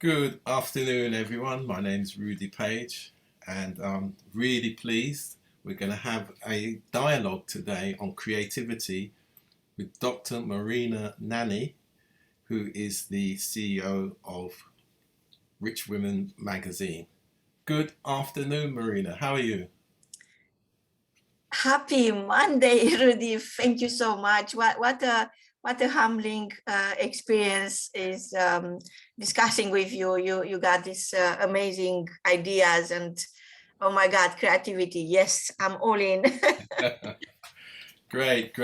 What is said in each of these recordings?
Good afternoon, everyone. My name's Rudy Page, and I'm really pleased. We're going to have a dialogue today on creativity with Dr. Marina NANI, who is the CEO of Rich Women Magazine. Good afternoon, Marina. How are you? Happy Monday, Rudy. Thank you so much. What a humbling experience is discussing with you. You got these amazing ideas and oh my God, creativity. Yes, I'm all in. Great.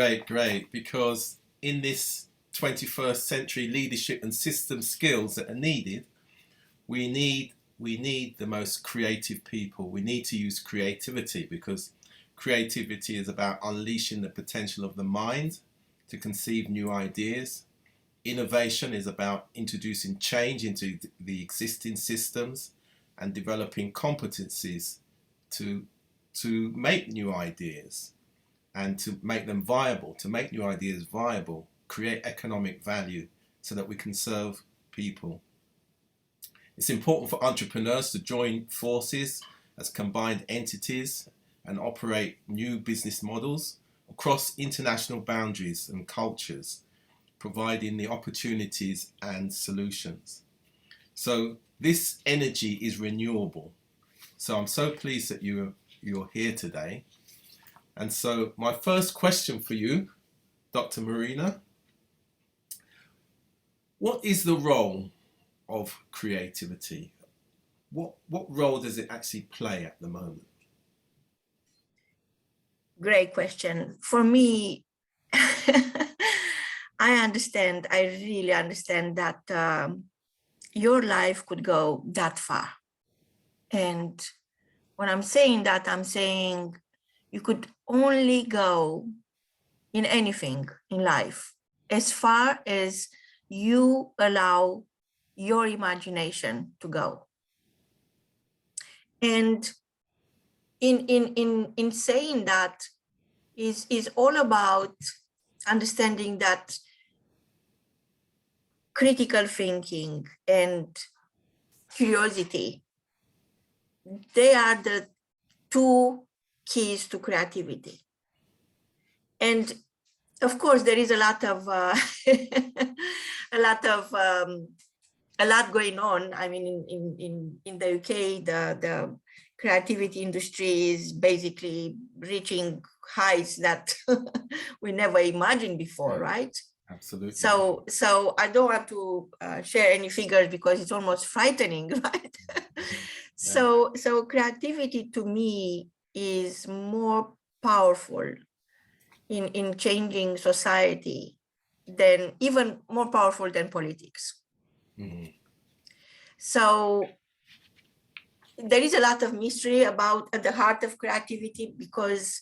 Because in this 21st century leadership and system skills that are needed, we need the most creative people. We need to use creativity because creativity is about unleashing the potential of the mind to conceive new ideas. Innovation is about introducing change into the existing systems and developing competencies to to make new ideas and to make them viable, to make new ideas viable, create economic value so that we can serve people. It's important for entrepreneurs to join forces as combined entities and operate new business models across international boundaries and cultures, providing the opportunities and solutions. So this energy is renewable. So I'm so pleased that you're here today. And so my first question for you, Dr. Marina, what is the role of creativity? What role does it actually play at the moment? Great question. For me, I really understand that your life could go that far. And when I'm saying that, I'm saying you could only go in anything in life as far as you allow your imagination to go. And in saying that is all about understanding that critical thinking and curiosity, they are the two keys to creativity. And of course, there is a lot of a lot going on. I mean, in the UK, the creativity industry is basically reaching heights that we never imagined before, Yeah, right? absolutely. So I don't want to share any figures because it's almost frightening, right? Yeah. So creativity to me is more powerful in changing society than even more powerful than politics. Mhm. So there is a lot of mystery about at the heart of creativity because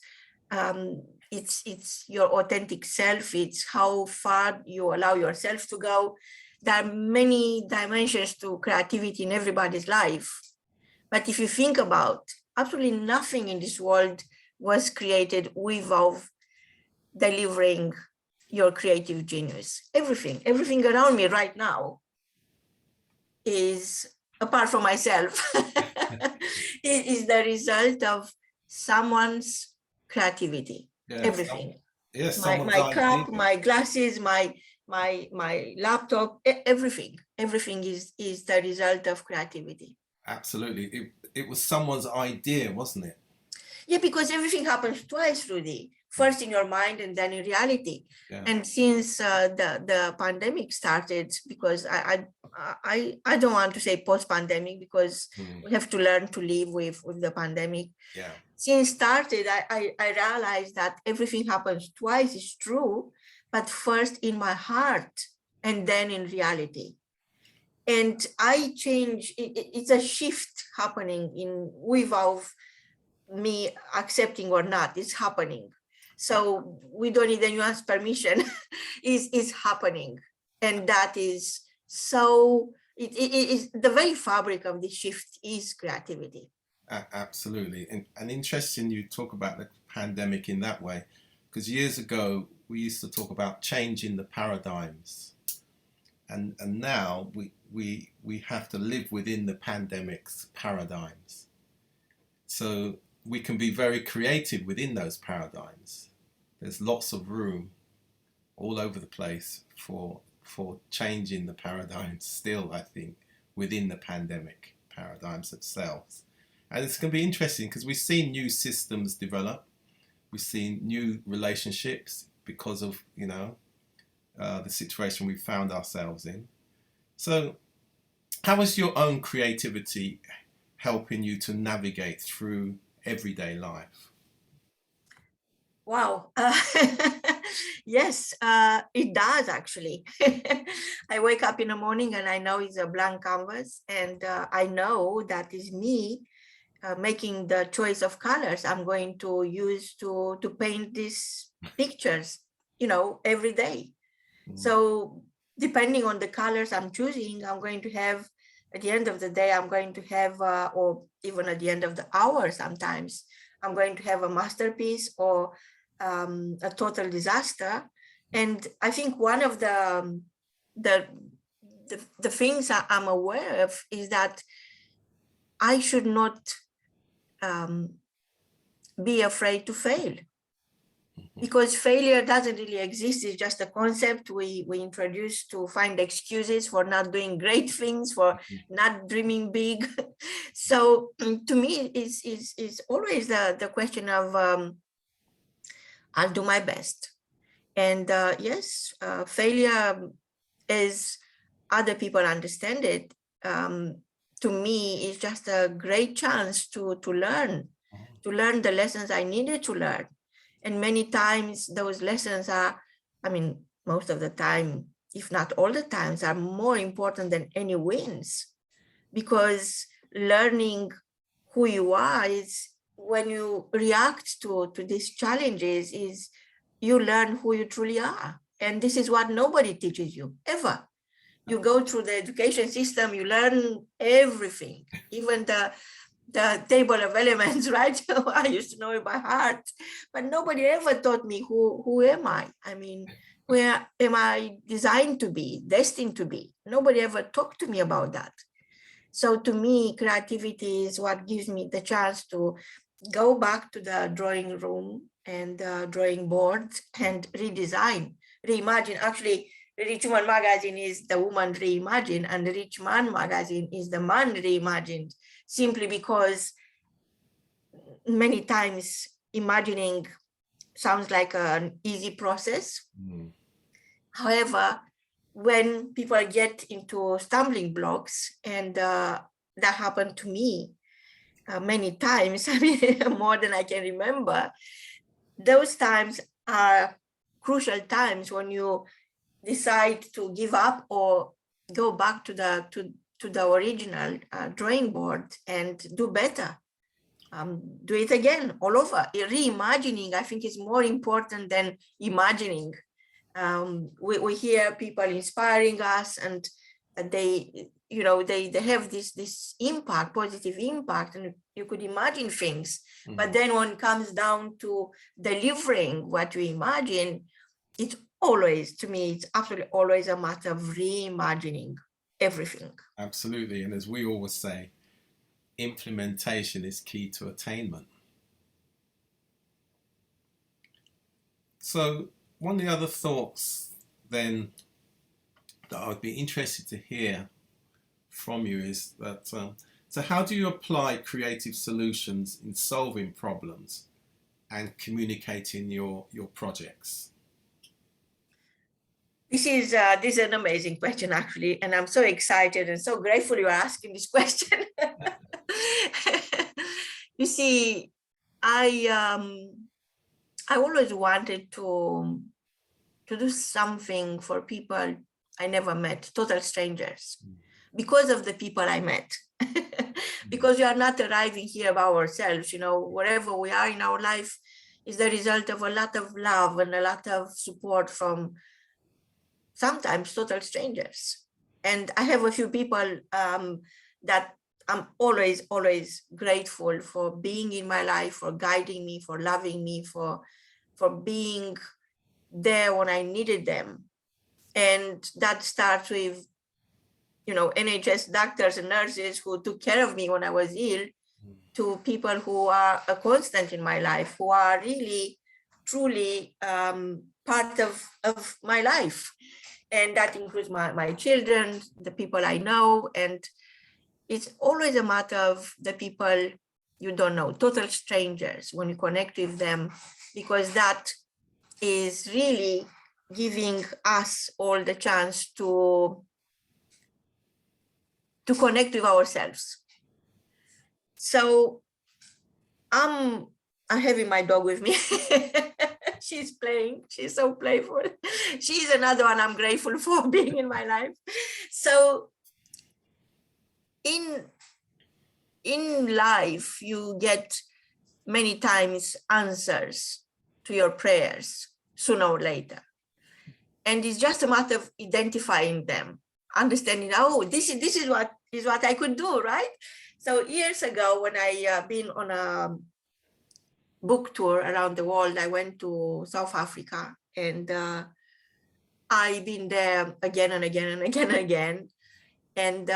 it's your authentic self. It's how far you allow yourself to go. There are many dimensions to creativity in everybody's life. But if you think about absolutely nothing in this world was created without delivering your creative genius. Everything around me right now is, apart from myself, is the result of someone's creativity. Yeah. Everything. Someone's My idea. cup, my glasses, my laptop, everything is the result of creativity. Absolutely. It was someone's idea, wasn't it? Yeah, because everything happens twice, Rudy. First in your mind and then in reality. Yeah. And since the pandemic started, because I don't want to say post-pandemic because Mm. we have to learn to live with the pandemic. Yeah. Since started, I realized that everything happens twice is true, but first in my heart and then in reality. And I change, it's a shift happening in without me accepting or not, it's happening. So we don't need anyone's permission. Is happening, and that is so. It is the very fabric of the shift is creativity. Absolutely. And interesting you talk about the pandemic in that way, because years ago we used to talk about changing the paradigms. and now we have to live within the pandemic's paradigms. So we can be very creative within those paradigms. There's lots of room all over the place for changing the paradigms still, I think, within the pandemic paradigms themselves. And it's going to be interesting because we've seen new systems develop. We've seen new relationships because of, the situation we found ourselves in. So how is your own creativity helping you to navigate through everyday life? Wow. Yes, it does actually. I wake up in the morning and I know it's a blank canvas, and I know that is me making the choice of colors I'm going to use to paint these pictures, every day. So depending on the colors I'm choosing, I'm going to have, at the end of the day, I'm going to have, or even at the end of the hour sometimes, I'm going to have a masterpiece or a total disaster. And I think one of the things I'm aware of is that I should not be afraid to fail, because failure doesn't really exist. It's just a concept we introduce to find excuses for not doing great things, for not dreaming big. So to me, it's always the question of I'll do my best. And yes, failure, as other people understand it, to me is just a great chance to learn the lessons I needed to learn. And many times those lessons are, most of the time, if not all the times, are more important than any wins, because learning who you are is, when you react to these challenges, is you learn who you truly are. And this is what nobody teaches you ever. You go through the education system, you learn everything, even the table of elements, right? I used to know it by heart, but nobody ever taught me who am I? Where am I designed to be, destined to be? Nobody ever talked to me about that. So to me, creativity is what gives me the chance to go back to the drawing room and drawing board and reimagine. Actually, Rich Woman magazine is the woman reimagined, and the Rich Man magazine is the man reimagined, simply because many times imagining sounds like an easy process. However, when people get into stumbling blocks, and that happened to me many times, more than I can remember, those times are crucial times when you decide to give up or go back to the original drawing board and do better. Do it again, all over. Reimagining, I think, is more important than imagining. We hear people inspiring us, and they have this impact, positive impact, and you could imagine things. But then when it comes down to delivering what you imagine, it's always, to me, it's absolutely always a matter of reimagining everything. Absolutely. And as we always say, implementation is key to attainment. So one of the other thoughts then that I would be interested to hear from you is that, so how do you apply creative solutions in solving problems and communicating your projects? This is an amazing question, actually, and I'm so excited and so grateful you are asking this question. You see, I always wanted to do something for people I never met, total strangers, because of the people I met. Because we are not arriving here by ourselves, wherever we are in our life is the result of a lot of love and a lot of support from sometimes total strangers. And I have a few people that I'm always grateful for being in my life, for guiding me, for loving me, for being there when I needed them. And that starts with, you know, NHS doctors and nurses who took care of me when I was ill, to people who are a constant in my life, who are really, truly part of my life. And that includes my children, the people I know. And it's always a matter of the people you don't know, total strangers, when you connect with them, because that is really giving us all the chance to connect with ourselves. So I'm having my dog with me. She's playing. She's so playful. She's another one I'm grateful for being in my life. So in life, you get many times answers to your prayers sooner or later. And it's just a matter of identifying them, understanding, oh, this is what I could do, right? So years ago, when I been on a book tour around the world, I went to South Africa, and I've been there again and again and again and again. And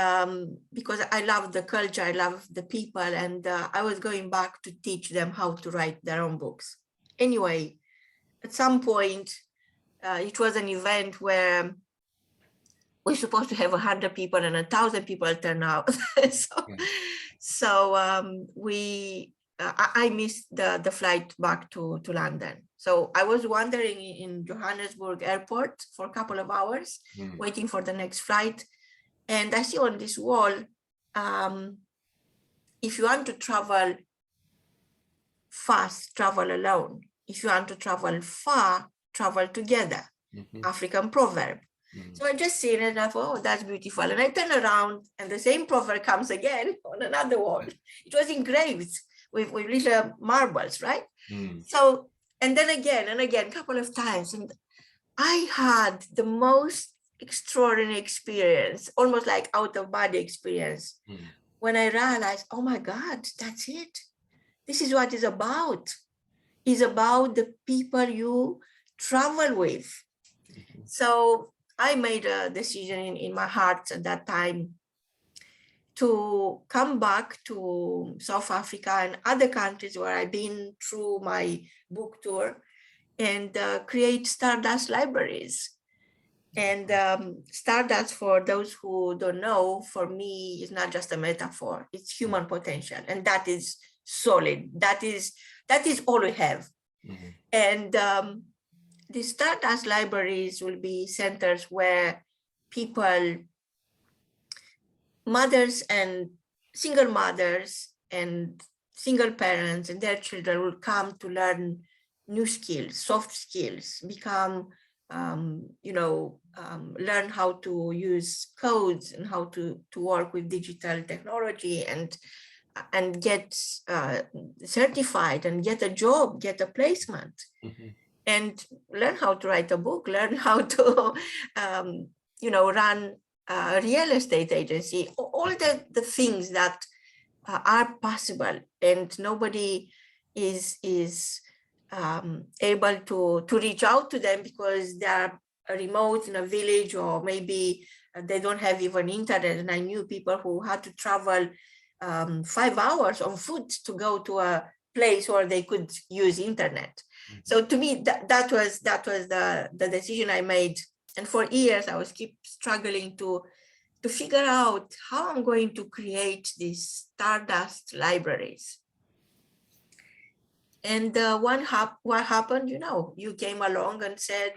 because I love the culture, I love the people, and I was going back to teach them how to write their own books. Anyway, at some point, it was an event where we're supposed to have 100 people and 1,000 people turn out. So I missed the flight back to London. So I was wandering in Johannesburg airport for a couple of hours, waiting for the next flight. And I see on this wall, if you want to travel fast, travel alone. If you want to travel far, travel together. African proverb. So I just seen it and I thought, oh, that's beautiful. And I turn around and the same proverb comes again on another wall. It was engraved with little marbles, right? So, and then again and again, a couple of times. And I had the most extraordinary experience, almost like out of body experience, when I realized, oh my God, that's it. This is what it's about. It's about the people you travel with. So I made a decision in my heart at that time to come back to South Africa and other countries where I've been through my book tour, and create Stardust libraries. And Stardust, for those who don't know, for me, is not just a metaphor, it's human potential. And that is solid. That is all we have. And the Stardust libraries will be centers where people, mothers and single mothers and single parents and their children, will come to learn new skills, soft skills, become, learn how to use codes and how to work with digital technology, and get certified and get a job, get a placement, and learn how to write a book, learn how to, run a real estate agency, all the things that are possible, and nobody is able to reach out to them because they are remote in a village, or maybe they don't have even internet. And I knew people who had to travel 5 hours on foot to go to a place where they could use internet. So to me, that was the decision I made. And for years, I was keep struggling to figure out how I'm going to create these Stardust libraries. And what happened, you came along and said,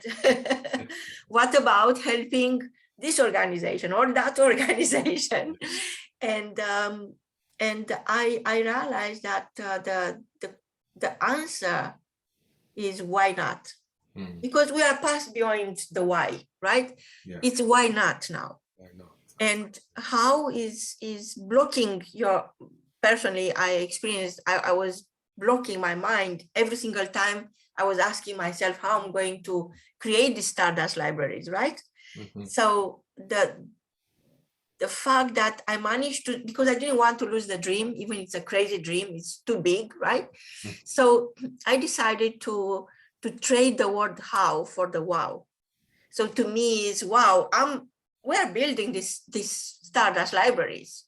what about helping this organization or that organization? And I realized that the answer is why not? Because we are past beyond the why, right? Yeah. It's why not now. Why not? And how is blocking your, personally, I experienced, I was blocking my mind every single time I was asking myself how I'm going to create these Stardust libraries, right? So the fact that I managed to, because I didn't want to lose the dream, even if it's a crazy dream, it's too big, right? So I decided to trade the word how for the wow. So to me is, wow, we're building these Stardust libraries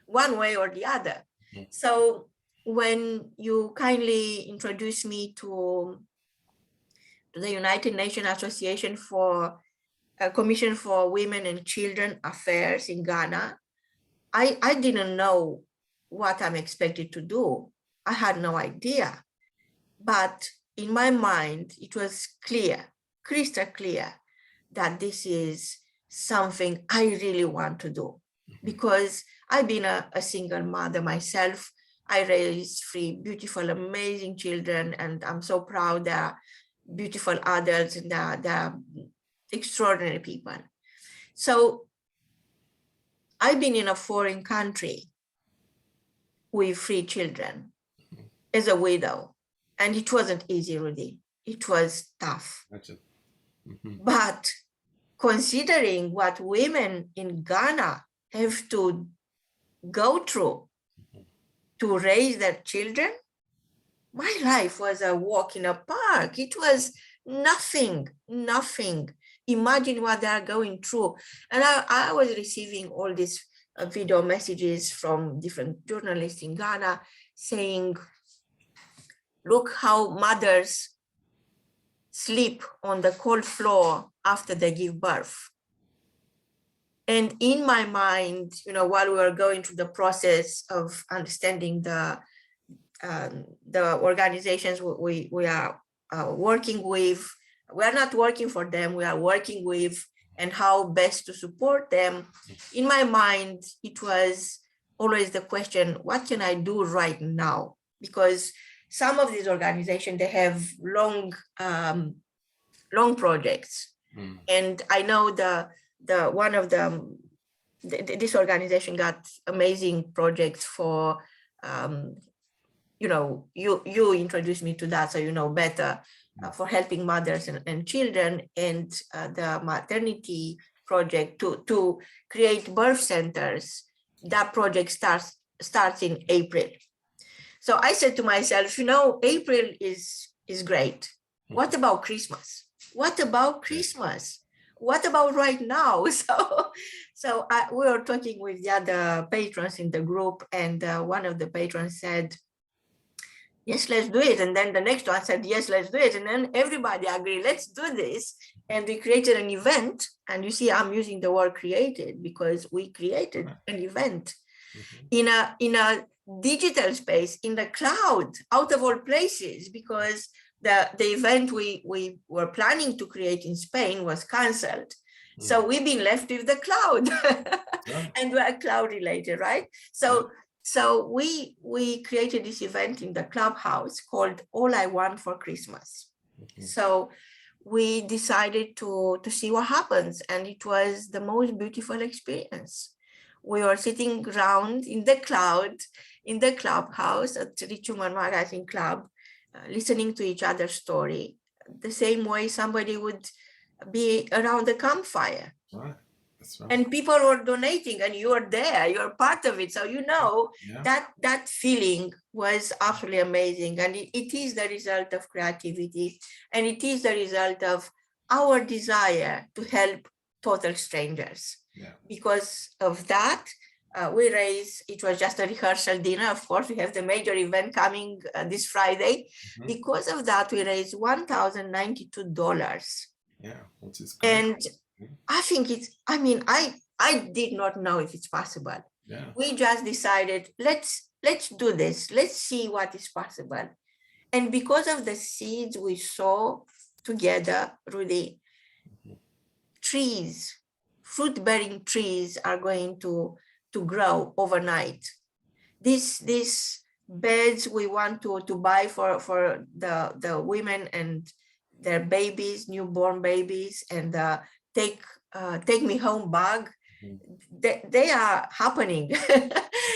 one way or the other. Mm. So when you kindly introduced me to the United Nations Association for Commission for Women and Children Affairs in Ghana, I didn't know what I'm expected to do. I had no idea. But in my mind, it was clear, crystal clear, that this is something I really want to do. Because I've been a single mother myself. I raised 3 beautiful, amazing children, and I'm so proud they're beautiful adults and they're extraordinary people. So I've been in a foreign country with 3 children as a widow, and it wasn't easy, Rudy. It was tough. But considering what women in Ghana have to go through to raise their children, my life was a walk in a park. It was nothing. Imagine what they are going through. And I was receiving all these video messages from different journalists in Ghana saying, look how mothers sleep on the cold floor after they give birth. And in my mind, while we were going through the process of understanding the organizations we are working with, we are not working for them, we are working with, and how best to support them. In my mind, it was always the question, what can I do right now? Because some of these organizations, they have long projects. And I know one of them, this organization got amazing projects for, you introduced me to that, so you know better, for helping mothers and children, and the maternity project to create birth centers. That project starts in April. So I said to myself, April is great. What about Christmas? What about Christmas? What about right now? So we were talking with the other patrons in the group, and one of the patrons said, yes, let's do it. And then the next one said, yes, let's do it. And then everybody agreed, let's do this. And we created an event. And you see, I'm using the word created because we created an event in a digital space, in the cloud, out of all places, because the event we were planning to create in Spain was canceled. So we've been left with the cloud. And we're cloud related, right? So we created this event in the clubhouse called All I Want for Christmas. So we decided to see what happens. And it was the most beautiful experience. We were sitting around in the cloud, in the clubhouse at Rich Human Magazine Club, listening to each other's story, the same way somebody would be around the campfire. Right. That's right. And people were donating, and you were there, you're part of it. So that feeling was absolutely amazing. And it is the result of creativity, and it is the result of our desire to help total strangers. Yeah. Because of that, we raised, it was just a rehearsal dinner. Of course, we have the major event coming this Friday. Because of that, we raised $1,092. Yeah, which is great. And I think I did not know if it's possible. Yeah. We just decided, let's do this. Let's see what is possible. And because of the seeds we saw together, Rudy, trees, fruit-bearing trees are going to grow overnight. These beds we want to buy for the women and their babies, newborn babies, and take me home bag, they are happening.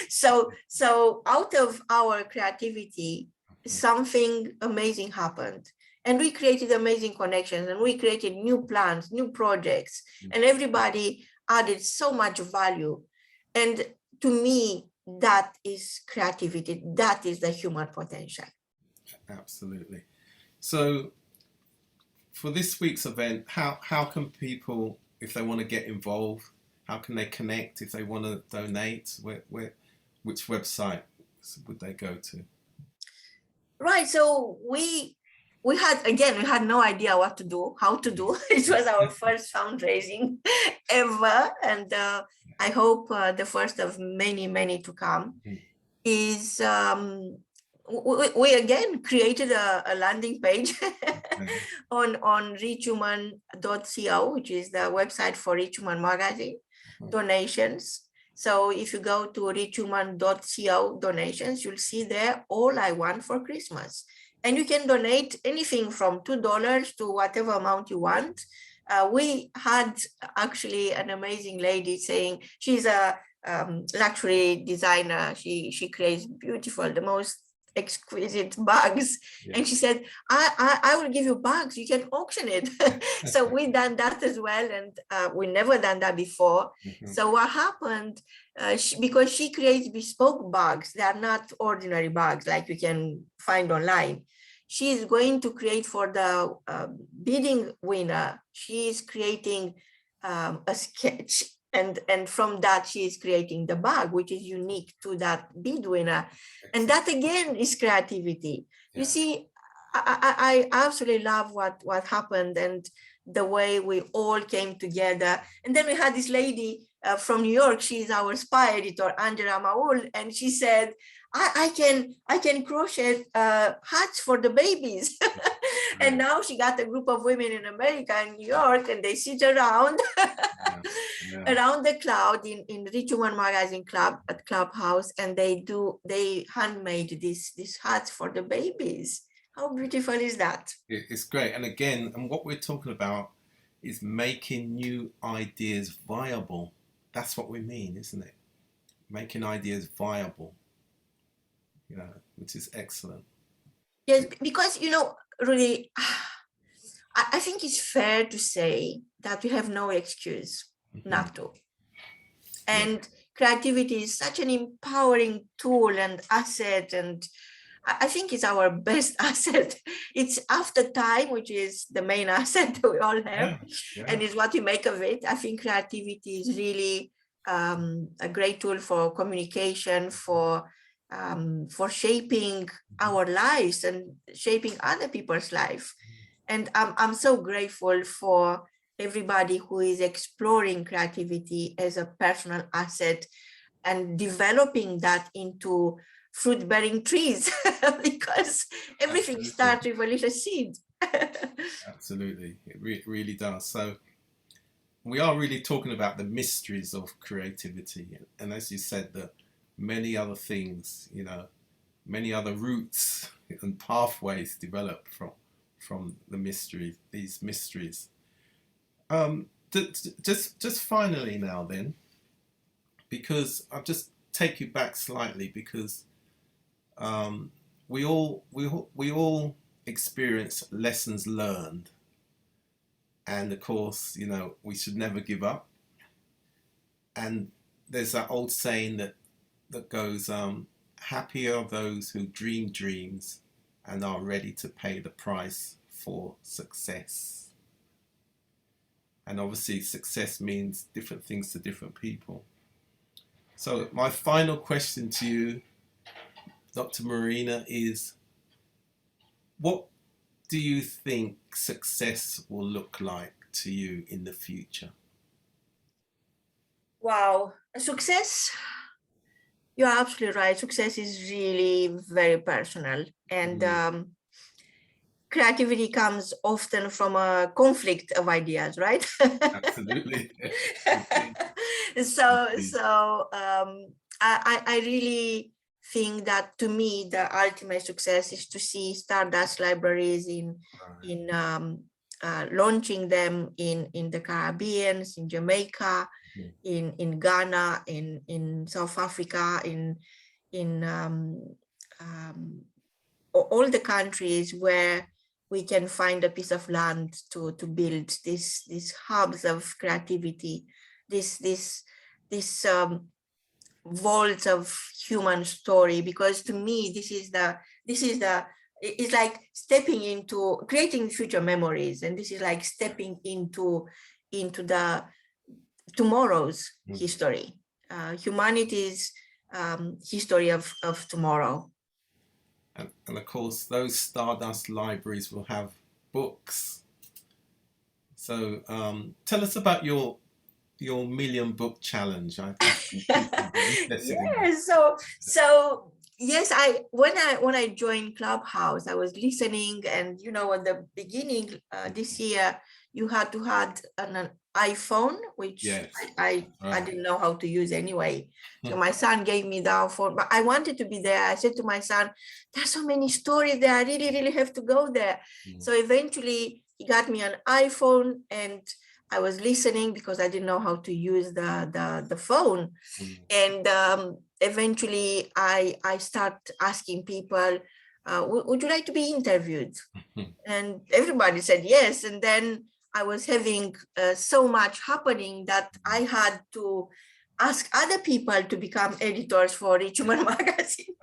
So out of our creativity, something amazing happened. And we created amazing connections, and we created new plans, new projects, and everybody added so much value. And to me, that is creativity. That is the human potential. Absolutely. So for this week's event, how can people, if they want to get involved, how can they connect? If they want to donate, which website would they go to? Right. So we had no idea what to do, how to do. It was our first fundraising ever, and I hope the first of many to come. Is we again created a landing page on richhuman.co, which is the website for Rich Human Magazine donations. So if you go to richhuman.co donations, you'll see there all I want for Christmas. And you can donate anything from $2 to whatever amount you want. We had actually an amazing lady saying she's a luxury designer. She creates beautiful, the most exquisite bags. Yeah. And she said, I will give you bags, you can auction it. So we done that as well, and we never done that before. So what happened, because she creates bespoke bags, they are not ordinary bags like you can find online. She is going to create for the bidding winner, she is creating a sketch, and from that she is creating the bag, which is unique to that bid winner. And that again is creativity. Yeah. You see, I absolutely love what happened and the way we all came together. And then we had this lady from New York, she's our spy editor, Angela Maul, and she said, I can crochet hats for the babies. And now she got a group of women in America and New York, and they sit around around the cloud in Rich Human Magazine Club at Clubhouse, and they handmade these hats for the babies. How beautiful is that? It's great. And again, and what we're talking about is making new ideas viable. That's what we mean, isn't it? Making ideas viable. Yeah, which is excellent. Yes, because, really, I think it's fair to say that we have no excuse not to. And creativity is such an empowering tool and asset, and I think it's our best asset. It's after time, which is the main asset that we all have, and is what we make of it. I think creativity is really a great tool for communication, for shaping our lives and shaping other people's life. And I'm so grateful for everybody who is exploring creativity as a personal asset and developing that into fruit-bearing trees, because everything starts with a little seed. Absolutely, it really does. So we are really talking about the mysteries of creativity, and as you said, that many other things, many other routes and pathways develop from the mystery, these mysteries. Just finally now then, because I'll just take you back slightly, because we all experience lessons learned, and of course, we should never give up. And there's that old saying that goes, happy are those who dream dreams and are ready to pay the price for success. And obviously success means different things to different people. So my final question to you, Dr. Marina, is what do you think success will look like to you in the future? Wow, success, you're absolutely right. Success is really very personal, and creativity comes often from a conflict of ideas, right? Absolutely. So I really think that, to me, the ultimate success is to see Stardust libraries in launching them in the Caribbean, in Jamaica, in Ghana, in South Africa, in all the countries where we can find a piece of land to build these hubs of creativity, this vaults of human story. Because to me, this is the it's like stepping into creating future memories, and this is like stepping into the tomorrow's history, humanity's history of tomorrow. And of course, those Stardust libraries will have books. So tell us about your million book challenge. I think people would be interested in that. So yes, when I joined Clubhouse, I was listening, and you know, at the beginning this year, you had to have an iPhone, which Yes. I didn't know how to use anyway. So my son gave me the iPhone, but I wanted to be there. I said to my son, "There's so many stories there. I really have to go there." So eventually, he got me an iPhone, and I was listening because I didn't know how to use the phone. And eventually I start asking people, would you like to be interviewed? And everybody said yes. And then I was having so much happening that I had to ask other people to become editors for Rich Human Magazine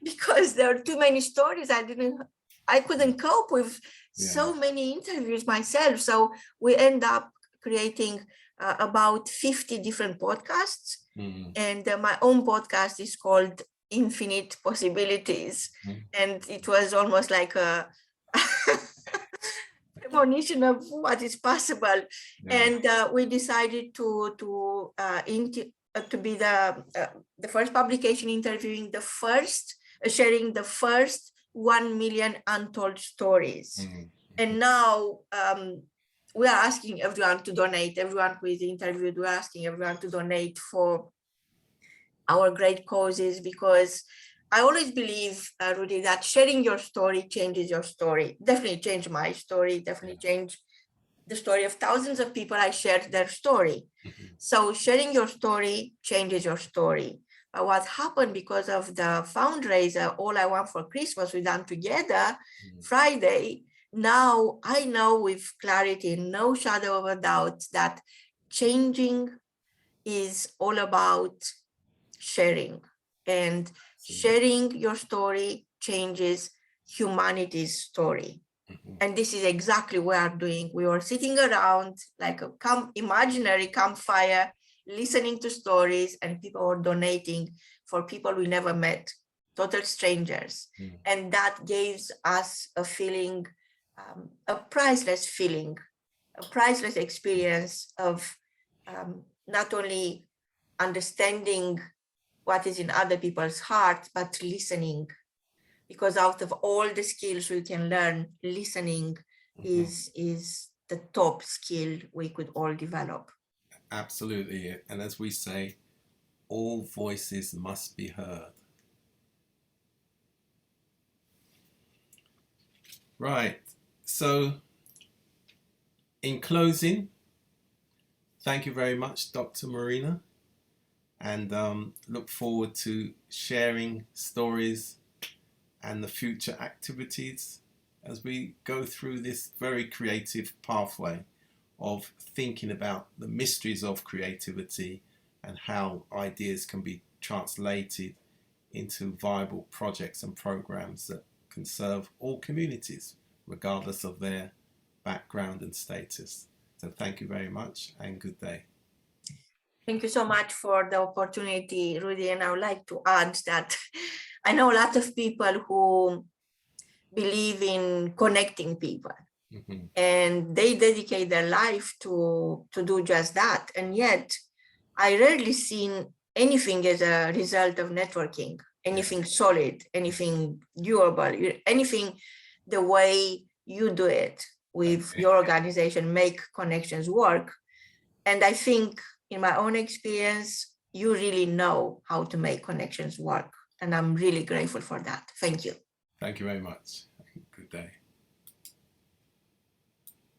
because there are too many stories. I couldn't cope with so many interviews myself. So we end up creating about 50 different podcasts. And my own podcast is called Infinite Possibilities. And it was almost like a premonition of what is possible. And we decided to be the first publication interviewing the first, sharing the first 1 million untold stories. And now we are asking everyone to donate, everyone who is interviewed, we're asking everyone to donate for our great causes, because I always believe, Rudy, that sharing your story changes your story. Definitely changed my story, definitely changed the story of thousands of people. I shared their story. So sharing your story changes your story. But what happened because of the fundraiser, All I Want for Christmas, we done together Friday. Now I know with clarity, no shadow of a doubt, that changing is all about sharing, and sharing your story changes humanity's story. And this is exactly what we are doing. We were sitting around like a imaginary campfire, listening to stories, and people were donating for people we never met, total strangers. And that gives us a feeling, a priceless feeling, a priceless experience of not only understanding what is in other people's hearts, but listening. Because out of all the skills we can learn, listening is the top skill we could all develop. Absolutely. And as we say, all voices must be heard. Right. So in closing, thank you very much, Dr. Marina, and look forward to sharing stories and the future activities as we go through this very creative pathway of thinking about the mysteries of creativity and how ideas can be translated into viable projects and programs that can serve all communities, regardless of their background and status. So thank you very much and good day. Thank you so much for the opportunity, Rudy. And I would like to add that I know a lot of people who believe in connecting people, and they dedicate their life to do just that. And yet I rarely seen anything as a result of networking, anything solid, anything durable, anything the way you do it with your organization, make connections work. And I think in my own experience, you really know how to make connections work. And I'm really grateful for that. Thank you. Thank you very much. Good day.